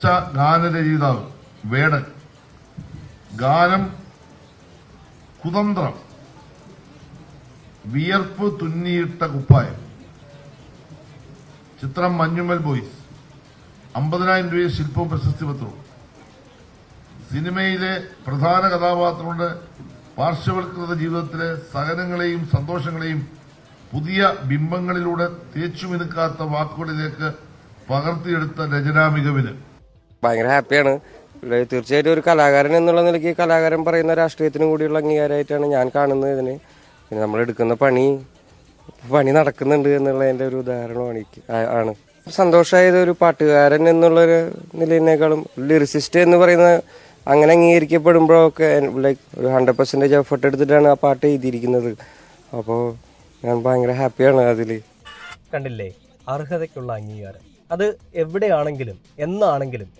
ഗാനരചയിതാവ് വേടൻ, ഗാനം കുതന്ത്രം, വിയർപ്പ് തുന്നിയിട്ട കുപ്പായം, ചിത്രം മഞ്ഞുമൽ ബോയ്സ്, 50,000 രൂപ ശില്പവും പ്രശസ്തി പത്രവും. സിനിമയിലെ പ്രധാന കഥാപാത്രങ്ങളുടെ പാർശ്വവൽകൃത ജീവിതത്തിലെ സഹനങ്ങളെയും സന്തോഷങ്ങളെയും പുതിയ ബിംബങ്ങളിലൂടെ തേച്ചുമിനുക്കാത്ത വാക്കുകളിലേക്ക് പകർത്തിയെടുത്ത രചനാമികവിന് ഭയങ്കര ഹാപ്പിയാണ്. തീർച്ചയായിട്ടും ഒരു കലാകാരൻ എന്നുള്ള നിലയ്ക്ക് കലാകാരൻ പറയുന്ന രാഷ്ട്രീയത്തിനും കൂടിയുള്ള അംഗീകാരമായിട്ടാണ് ഞാൻ കാണുന്നത് ഇതിന്. പിന്നെ നമ്മൾ എടുക്കുന്ന പണി നടക്കുന്നുണ്ട് എന്നുള്ളതിൻ്റെ ഒരു ഉദാഹരണമാണ് ആണ്. സന്തോഷമായത് ഒരു പാട്ടുകാരൻ എന്നുള്ളൊരു നിലയിനേക്കാളും ലിറിസിസ്റ്റ് എന്ന് പറയുന്ന അങ്ങനെ അംഗീകരിക്കപ്പെടുമ്പോഴൊക്കെ ലൈക്ക് ഒരു 100% എഫർട്ട് എടുത്തിട്ടാണ് ആ പാട്ട് എഴുതിയിരിക്കുന്നത്. അപ്പോൾ ഞാൻ ഭയങ്കര ഹാപ്പിയാണ് അതിൽ. കണ്ടില്ലേ, അർഹതയ്ക്കുള്ള അംഗീകാരം അത് എവിടെയാണെങ്കിലും എന്നാണെങ്കിലും